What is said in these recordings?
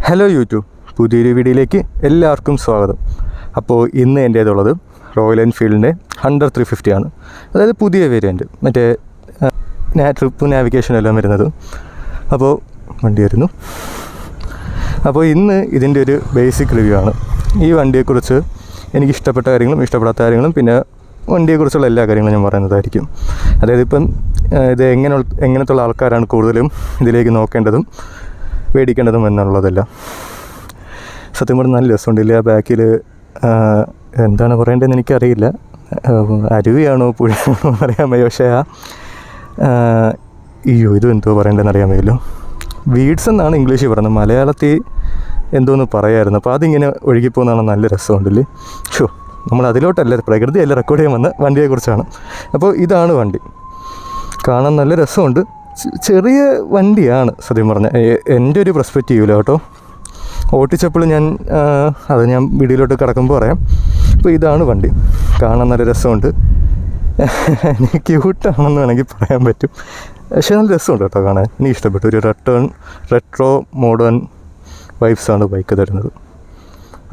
Hello YouTube, പുതിയൊരു വീഡിയോയിലേക്ക് എല്ലാവർക്കും സ്വാഗതം. അപ്പോൾ ഇന്ന് എൻ്റേതുള്ളത് റോയൽ എൻഫീൽഡിൻ്റെ ഹണ്ടർ 350 ആണ്. അതായത് പുതിയ വേരിയൻറ്റ്, മറ്റേ ട്രിപ്പ് നാവിഗേഷൻ എല്ലാം വരുന്നത്. അപ്പോൾ വണ്ടി വരുന്നു. അപ്പോൾ ഇന്ന് ഇതിൻ്റെ ഒരു ബേസിക് റിവ്യൂ ആണ്. ഈ വണ്ടിയെക്കുറിച്ച് എനിക്ക് ഇഷ്ടപ്പെട്ട കാര്യങ്ങളും ഇഷ്ടപ്പെടാത്ത കാര്യങ്ങളും പിന്നെ വണ്ടിയെക്കുറിച്ചുള്ള എല്ലാ കാര്യങ്ങളും ഞാൻ പറയുന്നതായിരിക്കും. അതായത് ഇപ്പം ഇത് എങ്ങനത്തുള്ള ആൾക്കാരാണ് കൂടുതലും ഇതിലേക്ക് നോക്കേണ്ടതും മേടിക്കേണ്ടതും എന്നുള്ളതല്ല. സത്യം പറഞ്ഞാൽ നല്ല രസമുണ്ടില്ല. ആ ബാക്കിൽ എന്താണ് പറയേണ്ടതെന്ന് എനിക്കറിയില്ല. അരുവിയാണോ പുഴയാണോ എന്നറിയാൻ വയ്യ. പക്ഷേ ഇതും എന്തോ പറയേണ്ടതെന്ന് അറിയാൻ വയ്യല്ലോ. വീഡ്സ് എന്നാണ് ഇംഗ്ലീഷിൽ പറയുന്നത്, മലയാളത്തിൽ എന്തോന്ന് പറയായിരുന്നു. അപ്പോൾ അതിങ്ങനെ ഒഴുകിപ്പോകുന്നതാണ്. നല്ല രസമുണ്ടല്ലേ. നമ്മൾ അതിലോട്ടല്ല, പ്രകൃതിയല്ല റെക്കോർഡ് ചെയ്യാൻ വന്ന വണ്ടിയെക്കുറിച്ചാണ്. അപ്പോൾ ഇതാണ് വണ്ടി. കാണാൻ നല്ല രസമുണ്ട്. ചെറിയ വണ്ടിയാണ് സത്യം പറഞ്ഞാൽ, എൻ്റെ ഒരു പെർസ്പെക്റ്റീവിൽ കേട്ടോ. ഓട്ടിച്ചപ്പോൾ ഞാൻ വീഡിയോയിലോട്ട് കിടക്കുമ്പോൾ പറയാം. അപ്പോൾ ഇതാണ് വണ്ടി. കാണാൻ നല്ല രസമുണ്ട്. എനിക്ക് ക്യൂട്ടാണെന്ന് വേണമെങ്കിൽ പറയാൻ പറ്റും. പക്ഷേ നല്ല രസമുണ്ട് കേട്ടോ കാണാൻ. എനിക്ക് ഇഷ്ടപ്പെട്ടു. ഒരു റെട്രോ മോഡേൺ വൈബ്സാണ് ബൈക്ക് തരുന്നത്.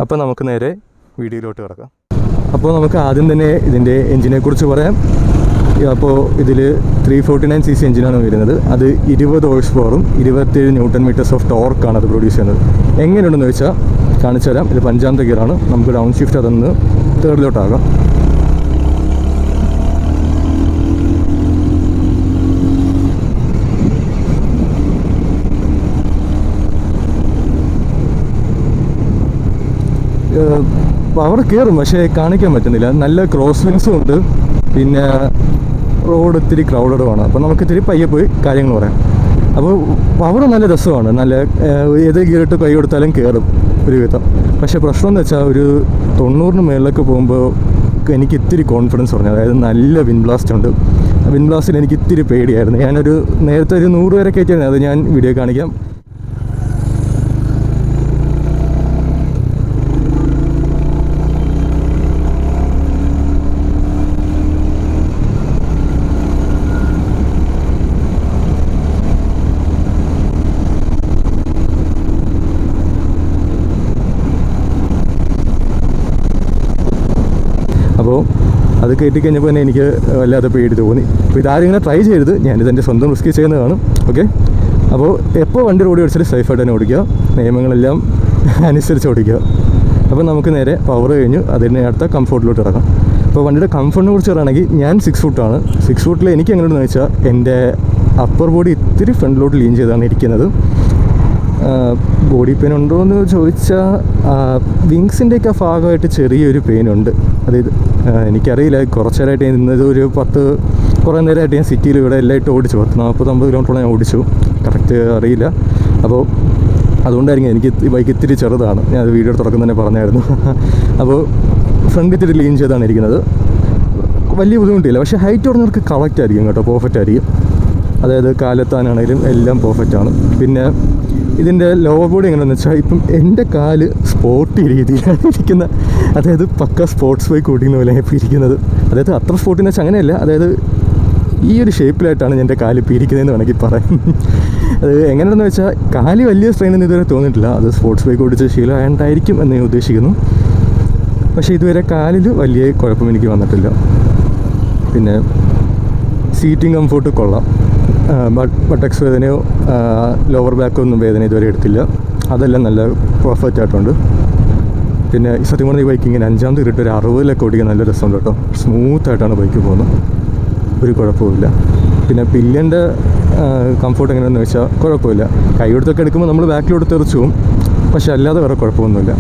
അപ്പോൾ നമുക്ക് നേരെ വീഡിയോയിലോട്ട് കിടക്കാം. അപ്പോൾ നമുക്ക് ആദ്യം തന്നെ ഇതിൻ്റെ എൻജിനെക്കുറിച്ച് പറയാം. അപ്പോൾ ഇതിൽ 349cc എഞ്ചിനാണ് വരുന്നത്. അത് 20 ഹോഴ്സ് പവറും 27 ന്യൂട്ടൺ മീറ്റേഴ്സ് ഓഫ് ടോർക്കാണ് അത് പ്രൊഡ്യൂസ് ചെയ്യുന്നത്. എങ്ങനെയുണ്ടെന്ന് വെച്ചാൽ കാണിച്ചു തരാം. ഇത് 5ാമത്തെ ഗിയറാണ്. നമുക്ക് ഡൗൺ ഷിഫ്റ്റ് അതൊന്ന് തേർഡിലോട്ടാകാം. പവർ കയറും, പക്ഷേ കാണിക്കാൻ പറ്റുന്നില്ല. നല്ല ക്രോസ് വിങ്സും ഉണ്ട്. പിന്നെ റോഡ് ഇത്തിരി ക്രൗഡഡുമാണ്. അപ്പോൾ നമുക്ക് ഇത്തിരി പയ്യെ പോയി കാര്യങ്ങൾ പറയാം. അപ്പോൾ പവർ നല്ല രസമാണ്. നല്ല ഏത് ഗിയറിട്ട് കൈ കൊടുത്താലും കയറും ഒരു വിധം. പക്ഷേ പ്രശ്നം എന്ന് വെച്ചാൽ ഒരു 90 മേളിലൊക്കെ പോകുമ്പോൾ എനിക്ക് ഇത്തിരി കോൺഫിഡൻസ് പറഞ്ഞു. അതായത് നല്ല വിൻ ബ്ലാസ്റ്റ് ഉണ്ട്. വിൻ ബ്ലാസ്റ്റിൽ എനിക്ക് ഇത്തിരി പേടിയായിരുന്നു. നേരത്തെ ഒരു 100 വരെ കയറ്റിയായിരുന്നു. അത് ഞാൻ വീഡിയോ കാണിക്കാം. അപ്പോൾ അത് കയറ്റിക്കഴിഞ്ഞപ്പോൾ തന്നെ എനിക്ക് വല്ലാതെ പേടി തോന്നി. അപ്പോൾ ഇതാരും ഇങ്ങനെ ട്രൈ ചെയ്യരുത്. ഞാനിതെൻ്റെ സ്വന്തം റിസ്ക് ചെയ്യുന്നതാണ്. ഓക്കെ. അപ്പോൾ എപ്പോൾ വണ്ടി റോഡിൽ ഓടിച്ചാലും സേഫായിട്ട് തന്നെ ഓടിക്കുക. നിയമങ്ങളെല്ലാം അനുസരിച്ച് ഓടിക്കുക. അപ്പോൾ നമുക്ക് നേരെ പവർ കഴിഞ്ഞ് അതിന് അടുത്ത കംഫോർട്ടിലോട്ട് ഇറങ്ങാം. അപ്പോൾ വണ്ടിയുടെ കംഫോർട്ടിനെ കുറിച്ച് പറയുകയാണെങ്കിൽ ഞാൻ 6 ഫുട്ടാണ്. 6 ഫുട്ടിൽ എനിക്ക് എങ്ങനെയാണെന്ന് വെച്ചാൽ എൻ്റെ അപ്പർ ബോഡി ഇത്തിരി ഫ്രണ്ടിലോട്ട് ലീൻ ചെയ്താണ് ഇരിക്കുന്നത്. ബോഡി പെയിൻ ഉണ്ടോ എന്ന് ചോദിച്ചാൽ വിങ്സിൻ്റെയൊക്കെ ഭാഗമായിട്ട് ചെറിയൊരു പെയിനുണ്ട്. അതായത് എനിക്കറിയില്ല, കുറച്ച് നേരമായിട്ട് ഇന്നത് കുറേ നേരമായിട്ട് ഞാൻ സിറ്റിയിൽ ഇവിടെ എല്ലായിട്ട് ഓടിച്ചു. 40-50 കിലോമീറ്ററോളം ഞാൻ ഓടിച്ചു. കറക്റ്റ് അറിയില്ല. അപ്പോൾ അതുകൊണ്ടായിരിക്കും എനിക്ക് ഈ ബൈക്ക് ഇത്തിരി ചെറുതാണ്. ഞാൻ അത് വീഡിയോ തുടക്കം തന്നെ പറഞ്ഞായിരുന്നു. അപ്പോൾ ഫ്രണ്ട് ഇത്തിരി ലീൻ ചെയ്താണ് ഇരിക്കുന്നത്. വലിയ ബുദ്ധിമുട്ടില്ല. പക്ഷേ ഹൈറ്റ് കുറഞ്ഞവർക്ക് കറക്റ്റ് ആയിരിക്കും കേട്ടോ, പെർഫെക്റ്റ് ആയിരിക്കും. അതായത് കാലെത്താനാണെങ്കിലും എല്ലാം പെർഫെക്റ്റാണ്. പിന്നെ ഇതിൻ്റെ ലോവർ ബോഡി എങ്ങനെയാണെന്ന് വെച്ചാൽ ഇപ്പം എൻ്റെ കാല് സ്പോർട്ടി രീതിയിലാണ് ഇരിക്കുന്നത്. അതായത് പക്ക സ്പോർട്സ് ബൈക്ക് ഓടിക്കുന്ന പോലെ ഇപ്പോൾ ഇരിക്കുന്നത്. അതായത് അത്ര സ്പോർട്ടിന്ന് വെച്ചാൽ അങ്ങനെയല്ല. അതായത് ഈ ഒരു ഷേപ്പിലായിട്ടാണ് എൻ്റെ കാല് ഇപ്പോൾ ഇരിക്കുന്നതെന്ന് വേണമെങ്കിൽ പറയാം. അത് എങ്ങനെയാണെന്ന് വെച്ചാൽ കാല് വലിയ സ്ട്രെയിനൊന്നും ഇതുവരെ തോന്നിയിട്ടില്ല. അത് സ്പോർട്സ് ബൈക്ക് ഓടിച്ച ശീലമായിട്ടായിരിക്കും എന്ന് ഞാൻ ഉദ്ദേശിക്കുന്നു. പക്ഷേ ഇതുവരെ കാലിൽ വലിയ കുഴപ്പം എനിക്ക് വന്നിട്ടില്ല. പിന്നെ സീറ്റിംഗ് കംഫോർട്ട് കൊള്ളാം. ബട്ടക്സ് വേദനയോ ലോവർ ബാക്കൊന്നും വേദന ഇതുവരെ എടുത്തില്ല. അതെല്ലാം നല്ല പെർഫെക്റ്റ് ആയിട്ടുണ്ട്. പിന്നെ സത്യം പറഞ്ഞ ഈ ബൈക്ക് ഇങ്ങനെ 5ാമത്തെ ഇട്ട് ഒരു 60-ലൊക്കെ ഓടിക്കാൻ നല്ല രസമുണ്ട് കേട്ടോ. സ്മൂത്തായിട്ടാണ് ബൈക്ക് പോകുന്നത്, ഒരു കുഴപ്പമില്ല. പിന്നെ പില്ലിൻ്റെ കംഫോർട്ട് എങ്ങനെയാണെന്ന് വെച്ചാൽ കുഴപ്പമില്ല. കൈ കൊടുത്തൊക്കെ എടുക്കുമ്പോൾ നമ്മൾ ബാക്കിലോട്ട് തെറിച്ചു പോകും. പക്ഷെ അല്ലാതെ വേറെ കുഴപ്പമൊന്നുമില്ല.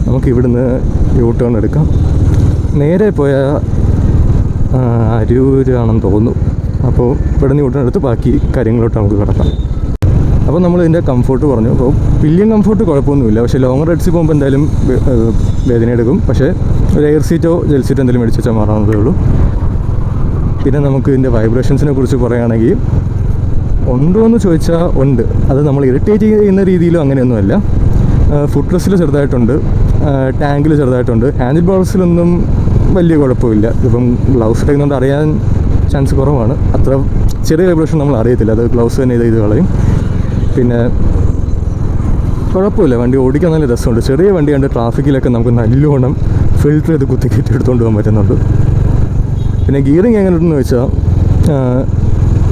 നമുക്ക് ഇവിടുന്ന് യൂ ടേൺ എടുക്കാം. നേരെ പോയ അരൂരാണെന്ന് തോന്നുന്നു. അപ്പോൾ ഇവിടെ നിന്ന് യൂട്ടേൺ എടുത്ത് ബാക്കി കാര്യങ്ങളോട്ട് നമുക്ക് കിടക്കാം. അപ്പോൾ നമ്മൾ ഇതിൻ്റെ കംഫോർട്ട് പറഞ്ഞു. അപ്പോൾ പില്ലിയൻ കംഫോർട്ട് കുഴപ്പമൊന്നുമില്ല. പക്ഷേ ലോങ് റൈഡ്സിൽ പോകുമ്പോൾ എന്തായാലും വേദന എടുക്കും. പക്ഷേ ഒരു എയർ സീറ്റോ ജെൽ സീറ്റോ എന്തെങ്കിലും മേടിച്ച് വെച്ചാൽ മാറാവുന്നതേ ഉള്ളൂ. പിന്നെ നമുക്ക് ഇതിൻ്റെ വൈബ്രേഷൻസിനെ കുറിച്ച് പറയുകയാണെങ്കിൽ ഉണ്ടോ എന്ന് ചോദിച്ചാൽ ഉണ്ട്. അത് നമ്മൾ ഇറിറ്റേറ്റ് ചെയ്യുന്ന രീതിയിലും അങ്ങനെയൊന്നുമല്ല. ഫുട് റെസ്റ്റിൽ ചെറുതായിട്ടുണ്ട്, ടാങ്കിൽ ചെറുതായിട്ടുണ്ട്. ഹാൻഡിൽ ബാർസിലൊന്നും വലിയ കുഴപ്പമില്ല. ഇപ്പം ഗ്ലൗസ് ഇടുന്നതുകൊണ്ട് അറിയാൻ ചാൻസ് കുറവാണ്. അത്ര ചെറിയ വൈബ്രേഷൻ നമ്മൾ അറിയത്തില്ല. അത് ഗ്ലൗസ് തന്നെ ചെയ്ത് കളയും. പിന്നെ കുഴപ്പമില്ല, വണ്ടി ഓടിക്കാൻ നല്ല രസമുണ്ട്. ചെറിയ വണ്ടി കണ്ട് ട്രാഫിക്കിലൊക്കെ നമുക്ക് നല്ലോണം ഫിൽറ്റർ ചെയ്ത് കുത്തിക്കയറ്റി എടുത്തുകൊണ്ട് പോകാൻ പറ്റുന്നുണ്ട്. പിന്നെ ഗിയറിങ് എങ്ങനെയുണ്ടെന്ന് വെച്ചാൽ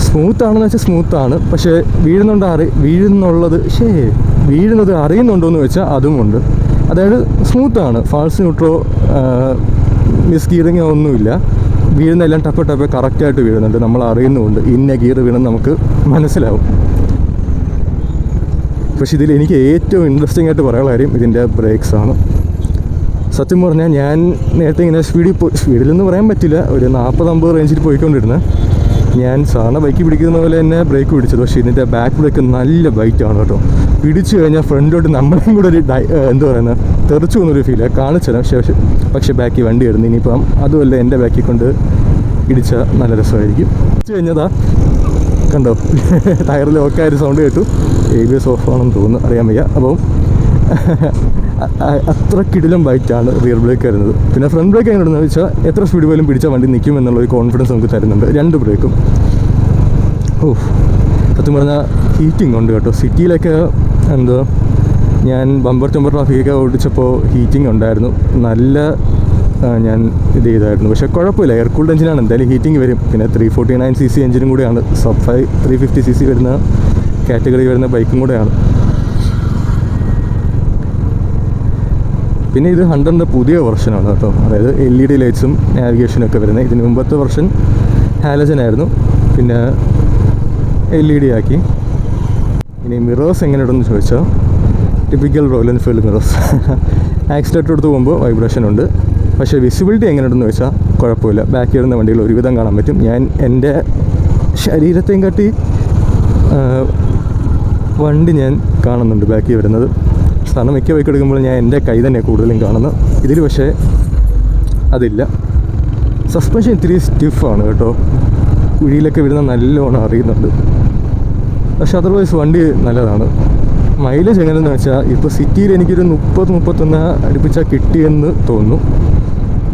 സ്മൂത്താണെന്ന് വെച്ചാൽ സ്മൂത്താണ്, പക്ഷേ വീഴുന്നത് അറിയുന്നുണ്ടോയെന്ന് വെച്ചാൽ അതുമുണ്ട്. അതായത് സ്മൂത്താണ്, ഫാൾസ് ന്യൂട്രോ മിസ് ഗിയറിങ് ഒന്നുമില്ല. വീഴുന്നെല്ലാം ടപ്പ് കറക്റ്റായിട്ട് വീഴുന്നുണ്ട്, നമ്മൾ അറിയുന്നുമുണ്ട് ഇന്ന ഗിയർ വീണെന്ന് നമുക്ക് മനസ്സിലാവും. പക്ഷേ ഇതിൽ എനിക്ക് ഏറ്റവും ഇൻട്രസ്റ്റിംഗ് ആയിട്ട് പറയാനുള്ള കാര്യം ഇതിൻ്റെ ബ്രേക്സാണ്. സത്യം പറഞ്ഞാൽ ഞാൻ നേരത്തെ ഇങ്ങനെ സ്പീഡിലെന്ന് പറയാൻ പറ്റില്ല, ഒരു 40-50 റേഞ്ചിൽ പോയിക്കൊണ്ടിരുന്നത്. ഞാൻ സാധാരണ ബൈക്ക് പിടിക്കുന്ന പോലെ തന്നെ ബ്രേക്ക് പിടിച്ചത്. പക്ഷേ ഇതിൻ്റെ ബാക്ക് ബ്രേക്ക് നല്ല ബൈറ്റാണ് കേട്ടോ. പിടിച്ചു കഴിഞ്ഞാൽ ഫ്രണ്ടോട്ട് നമ്മളെയും കൂടെ ഒരു എന്താ പറയുന്നത്, തെറിച്ചു പോകുന്നൊരു ഫീലാണ് കാണിച്ചത്. പക്ഷേ ബാക്കി വണ്ടി ഇടുന്നു. ഇനിയിപ്പം അതുമല്ല, എൻ്റെ ബാക്കിൽ കൊണ്ട് ഇടിച്ചാൽ നല്ല രസമായിരിക്കും. പിടിച്ചു കഴിഞ്ഞതാ കണ്ടോ, ടയറിൽ ഒക്കെ ആയൊരു സൗണ്ട് കേട്ടു. ABS ഓഫ് ആണെന്ന് തോന്നുന്നു, അറിയാൻ വയ്യ. അപ്പം അത്ര കിടിലം ബൈറ്റാണ് റിയർ ബ്രേക്ക് വരുന്നത്. പിന്നെ ഫ്രണ്ട് ബ്രേക്ക് എങ്ങനെയാണെന്ന് വെച്ചാൽ എത്ര സ്പീഡ് പോലും പിടിച്ചാൽ വണ്ടി നിൽക്കും എന്നുള്ളൊരു കോൺഫിഡൻസ് നമുക്ക് തരുന്നുണ്ട് 2 ബ്രേക്കും. സത്യം പറഞ്ഞാൽ ഹീറ്റിംഗ് ഉണ്ട് കേട്ടോ. സിറ്റിയിലൊക്കെ എന്തോ ഞാൻ ബമ്പർ ചമ്പർ ട്രാഫിക്കൊക്കെ ഓടിച്ചപ്പോൾ ഹീറ്റിംഗ് ഉണ്ടായിരുന്നു. നല്ല ഞാൻ ഇത് ചെയ്തായിരുന്നു. പക്ഷേ കുഴപ്പമില്ല, എയർ കൂൾഡ് എഞ്ചിനാണ്, എന്തായാലും ഹീറ്റിംഗ് വരും. പിന്നെ 349cc എഞ്ചിനും കൂടെയാണ്, സബ് 350cc വരുന്ന കാറ്റഗറി വരുന്ന ബൈക്കും കൂടെയാണ്. പിന്നെ ഇത് 100ൻ്റെ പുതിയ വെർഷനാണ് കേട്ടോ. അതായത് LED ലൈറ്റ്സും നാവിഗേഷനൊക്കെ വരുന്നത്. ഇതിന് മുമ്പത്തെ വെർഷൻ ഹാലജൻ ആയിരുന്നു, പിന്നെ LED ആക്കി. ഇനി മിറേഴ്സ് എങ്ങനെയുണ്ടെന്ന് ചോദിച്ചാൽ typical royal Enfield mirrors. Accelerator എടുത്ത് പോകുമ്പോൾ വൈബ്രേഷൻ ഉണ്ട്. പക്ഷേ വിസിബിലിറ്റി എങ്ങനെയുണ്ടെന്ന് വെച്ചാൽ കുഴപ്പമില്ല. ബാക്കിൽ വരുന്ന വണ്ടികൾ ഒരുവിധം കാണാൻ പറ്റും. ഞാൻ എൻ്റെ ശരീരത്തെയും കാട്ടി വണ്ടി ഞാൻ കാണുന്നുണ്ട് ബാക്കി വരുന്നത്. സാധാരണ മിക്ക ബൈക്ക് എടുക്കുമ്പോൾ ഞാൻ എൻ്റെ കൈ തന്നെ കൂടുതലും കാണുന്നത്. ഇതിൽ പക്ഷേ അതില്ല. സസ്പെൻഷൻ ഇത്തിരി സ്റ്റിഫാണ് കേട്ടോ. കുഴിയിലൊക്കെ വരുന്ന നല്ലോണം അറിയുന്നുണ്ട്. പക്ഷേ അതർവൈസ് വണ്ടി നല്ലതാണ്. മൈലേജ് എങ്ങനെയെന്ന് വെച്ചാൽ ഇപ്പോൾ സിറ്റിയിൽ എനിക്കൊരു 30-31 അടുപ്പിച്ചാൽ കിട്ടിയെന്ന് തോന്നുന്നു.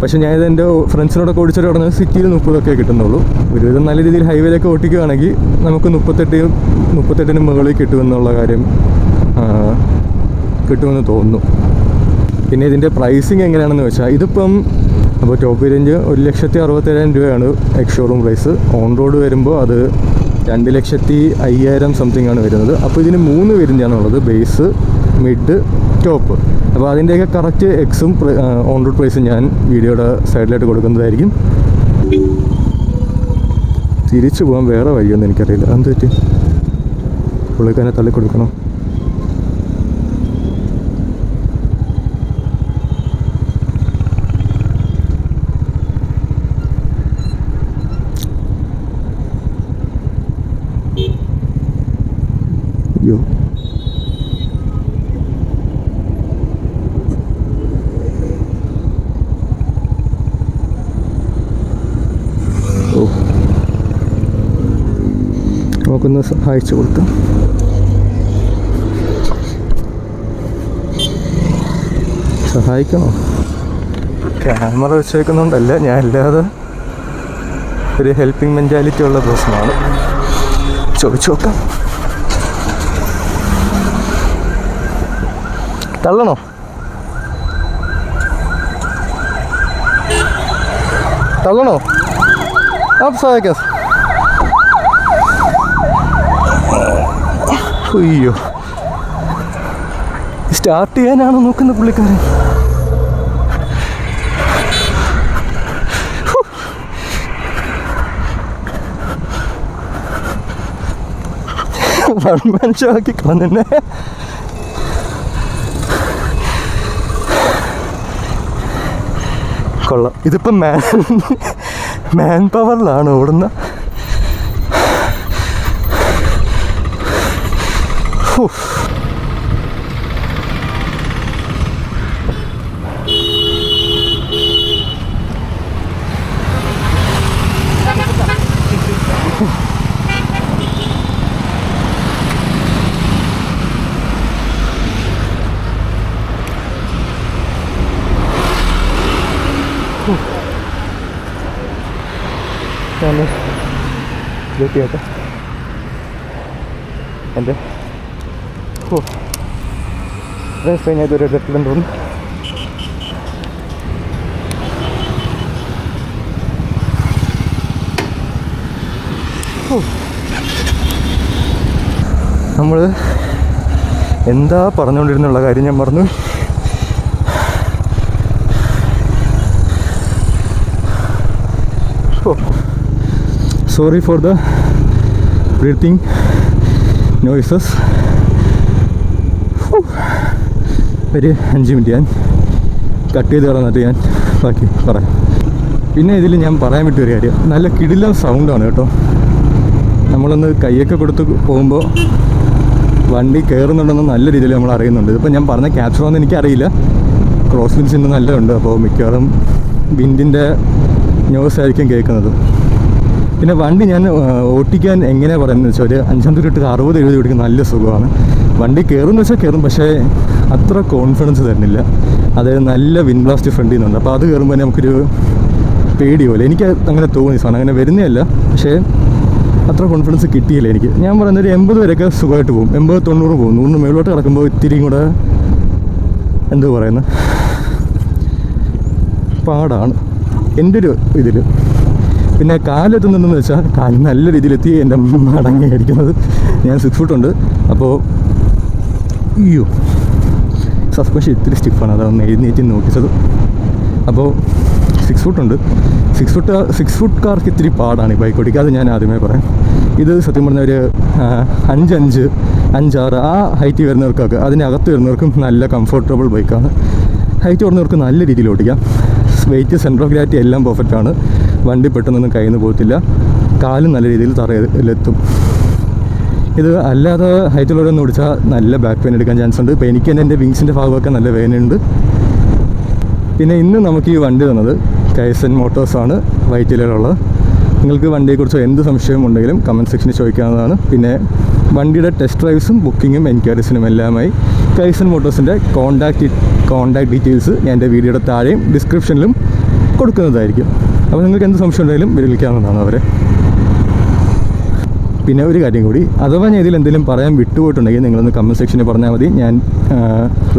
പക്ഷേ ഞാനിത് എൻ്റെ ഫ്രണ്ട്സിനോടൊക്കെ ഓടിച്ചിട്ട് പറഞ്ഞാൽ സിറ്റിയിൽ 30 കിട്ടുന്നുള്ളൂ. ഒരുവിധം നല്ല രീതിയിൽ ഹൈവേയിലൊക്കെ ഓടിക്കുകയാണെങ്കിൽ നമുക്ക് 38 മുകളിൽ കിട്ടുമെന്നുള്ള കാര്യം കിട്ടുമെന്ന് തോന്നുന്നു. പിന്നെ ഇതിൻ്റെ പ്രൈസിങ് എങ്ങനെയാണെന്ന് വെച്ചാൽ ഇതിപ്പം അപ്പോൾ ടോപ്പ് റേഞ്ച് 1,67,000 രൂപയാണ് ex showroom price. On road വരുമ്പോൾ അത് 2,05,000 സംതിങ് ആണ് വരുന്നത്. അപ്പോൾ ഇതിന് 3 വേരിയൻ്റാണുള്ളത്, ബേസ്, മിഡ്, ടോപ്പ്. അപ്പോൾ അതിൻ്റെയൊക്കെ കറക്റ്റ് എക്സും ഓൺ റോഡ് പ്രൈസും ഞാൻ വീഡിയോയുടെ സൈഡിലായിട്ട് കൊടുക്കുന്നതായിരിക്കും. തിരിച്ചു പോകാൻ വേറെ വഴിയൊന്നും എനിക്കറിയില്ല. എന്ത് പറ്റി? പുള്ളിക്കാരനെ തള്ളി കൊടുക്കണം. അയ്യോ, നമുക്കൊന്ന് സഹായിച്ചു കൊടുക്കാം. സഹായിക്കണോ? ക്യാമറ വെച്ചേക്കുന്നുണ്ടല്ല, ഞാൻ അല്ലാതെ ഒരു ഹെൽപ്പിംഗ് മെൻറ്റാലിറ്റി ഉള്ള പ്രശ്നമാണ്. ചോദിച്ചു നോക്കാം. തള്ളണോ? തള്ളണോ? സഹായിക്കാം. അയ്യോ, സ്റ്റാർട്ട് ചെയ്യാനാണോ നോക്കുന്ന പുള്ളിക്കാരൻ? മനുഷ്യമാക്കി കളഞ്ഞെ. കൊള്ളാം. ഇതിപ്പം മാൻ പവറിലാണ് ഓടുന്ന. എൻ്റെ ഇത്രയും സ്ട്രെയിൻ ആയിട്ട് ഒരു എടുത്തില്ലെന്ന് തോന്നുന്നു. നമ്മൾ എന്താ പറഞ്ഞുകൊണ്ടിരുന്നുള്ള കാര്യം ഞാൻ മറന്നു. Sorry for the breathing noises. ഒരു 5 മിനിറ്റ് ഞാൻ കട്ട് ചെയ്ത് കളഞ്ഞിട്ട് ഞാൻ ബാക്കി പറയാം. പിന്നെ ഇതിൽ ഞാൻ പറയാൻ പറ്റിയ ഒരു കാര്യം, നല്ല കിടിലൻ സൗണ്ടാണ് കേട്ടോ. നമ്മളൊന്ന് കൈയൊക്കെ കൊടുത്ത് പോകുമ്പോൾ വണ്ടി കയറുന്നുണ്ടെന്ന് നല്ല രീതിയിൽ നമ്മൾ അറിയുന്നുണ്ട്. ഇതിപ്പോൾ ഞാൻ പറഞ്ഞ ക്യാപ്ചറാണെന്ന് എനിക്കറിയില്ല. ക്രോസ് വിൻഡ്സ് ഇന്ന് നല്ലതുണ്ട്, അപ്പോൾ മിക്കവാറും വിൻഡിൻ്റെ നോയ്സ് ആയിരിക്കും കേൾക്കുന്നത്. പിന്നെ വണ്ടി ഞാൻ ഓട്ടിക്കാൻ എങ്ങനെയാണ് പറയുന്നത് വെച്ചാൽ ഒരു 5 തൊട്ട് 60-70 ഓടിക്കാൻ നല്ല സുഖമാണ്. വണ്ടി കയറുമെന്ന് വെച്ചാൽ കയറും, പക്ഷേ അത്ര കോൺഫിഡൻസ് തരുന്നില്ല. അതായത് നല്ല വിൻഡ് ബ്ലാസ്റ്റ് ഫ്രണ്ടിൽ നിന്നുണ്ട്. അപ്പോൾ അത് കയറുമ്പോൾ നമുക്കൊരു പേടി പോലെ എനിക്ക് അങ്ങനെ തോന്നി. സാധനം അങ്ങനെ വരുന്നതല്ല, പക്ഷേ അത്ര കോൺഫിഡൻസ് കിട്ടിയില്ല എനിക്ക്. ഞാൻ പറയുന്നത് ഒരു 80 വരെയൊക്കെ സുഖമായിട്ട് പോകും, 80-90 പോകും. 100 മേലോട്ട് കിടക്കുമ്പോൾ ഇത്തിരിയും കൂടെ എന്താ പറയുന്നത് പാടാണ് എൻ്റെ ഒരു ഇതിൽ. പിന്നെ കാലെത്തുന്നതെന്ന് വെച്ചാൽ കാല് നല്ല രീതിയിലെത്തി എൻ്റെ മടങ്ങിയായിരിക്കുന്നത്. ഞാൻ 6 ഫുട്ടുണ്ട്, അപ്പോൾ അയ്യോ സസ്പെൻഷൻ ഇത്തിരി സ്റ്റിഫാണ്, അതൊന്ന് എഴുന്നേറ്റ് നോക്കിച്ചത്. അപ്പോൾ 6 ഫുട്ടുണ്ട്. 6 ഫുട്കാർക്ക് ഇത്തിരി പാടാണ് ഈ ബൈക്ക് ഓടിക്കുക, അത് ഞാൻ ആദ്യമേ പറയാം. ഇത് സത്യം പറഞ്ഞാൽ ഒരു 5-5, 5-6 ആ ഹൈറ്റ് വരുന്നവർക്കൊക്കെ, അതിനകത്ത് വരുന്നവർക്കും നല്ല കംഫർട്ടബിൾ ബൈക്കാണ്. ഹൈറ്റ് വരുന്നവർക്ക് നല്ല രീതിയിൽ ഓടിക്കാം. വെയിറ്റ്, സെൻട്രൽ ഓഫ് ഗ്രാവിറ്റി എല്ലാം പെർഫെക്റ്റ് ആണ്. വണ്ടി പെട്ടെന്നൊന്നും കയ്യിൽ നിന്ന് പോകത്തില്ല. കാലും നല്ല രീതിയിൽ തറയിലെത്തും. ഇത് അല്ലാതെ ഹൈറ്റുള്ളവരൊന്നും ഓടിച്ചാൽ നല്ല ബാക്ക് പെയിൻ എടുക്കാൻ ചാൻസ് ഉണ്ട്. ഇപ്പോൾ എനിക്ക് തന്നെ എൻ്റെ വിങ്സിൻ്റെ ഭാഗമൊക്കെ നല്ല വേദനയുണ്ട്. പിന്നെ ഇന്ന് നമുക്ക് ഈ വണ്ടി തന്നത് കൈസൻ മോട്ടോഴ്സാണ്, വൈറ്റിലുള്ളത്. നിങ്ങൾക്ക് വണ്ടിയെക്കുറിച്ച് എന്ത് സംശയം ഉണ്ടെങ്കിലും കമൻറ്റ് സെക്ഷനിൽ ചോദിക്കാവുന്നതാണ്. പിന്നെ വണ്ടിയുടെ ടെസ്റ്റ് ഡ്രൈവ്സും ബുക്കിങ്ങും എൻക്വയറീസിനും എല്ലാമായി കൈസൻ മോട്ടോഴ്സിൻ്റെ കോൺടാക്ട് ഡീറ്റെയിൽസ് ഞാൻ എൻ്റെ വീഡിയോയുടെ താഴെയും ഡിസ്ക്രിപ്ഷനിലും കൊടുക്കുന്നതായിരിക്കും. അപ്പോൾ നിങ്ങൾക്ക് എന്ത് സംശയം ഉണ്ടെങ്കിലും വിളിക്കാവുന്നതാണ് അവരെ. പിന്നെ ഒരു കാര്യം കൂടി, അഥവാ ഞാൻ ഇതിൽ എന്തെങ്കിലും പറയാൻ വിട്ടുപോയിട്ടുണ്ടെങ്കിൽ നിങ്ങളൊന്ന് കമൻറ്റ് സെക്ഷനിൽ പറഞ്ഞാൽ മതി, ഞാൻ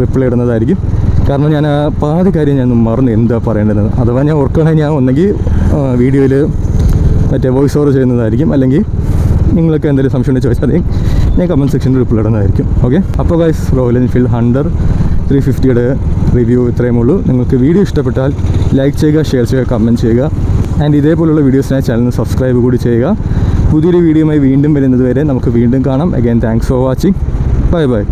റിപ്ലൈ ഇടുന്നതായിരിക്കും. കാരണം ഞാൻ പാതി കാര്യം ഞാൻ മറന്നു എന്താ പറയേണ്ടത്. അഥവാ ഞാൻ ഓർക്കുകയാണെങ്കിൽ ഞാൻ ഒന്നെങ്കിൽ വീഡിയോയിൽ മറ്റേ വോയിസ് ഓവർ ചെയ്യുന്നതായിരിക്കും, അല്ലെങ്കിൽ നിങ്ങൾക്ക് എന്തെങ്കിലും സംശയം ഉണ്ടെങ്കിൽ ചോദിച്ചാൽ ഞാൻ കമൻറ്റ് സെക്ഷനിൽ റിപ്ലൈ ഇടുന്നതായിരിക്കും. ഓക്കെ, അപ്പോൾ ഗൈസ്, റോയൽ എൻഫീൽഡ് ഹണ്ടർ 350യുടെ റിവ്യൂ ഇത്രയും ഉള്ളൂ. നിങ്ങൾക്ക് വീഡിയോ ഇഷ്ടപ്പെട്ടാൽ ലൈക്ക് ചെയ്യുക, ഷെയർ ചെയ്യുക, കമൻറ്റ് ചെയ്യുക. ആൻഡ് ഇതേപോലുള്ള വീഡിയോസിനായി ചാനൽ സബ്സ്ക്രൈബ് കൂടി ചെയ്യുക. പുതിയൊരു വീഡിയോയുമായി വീണ്ടും വരുന്നത് വരെ നമുക്ക് വീണ്ടും കാണാം. Again thanks for watching. Bye bye.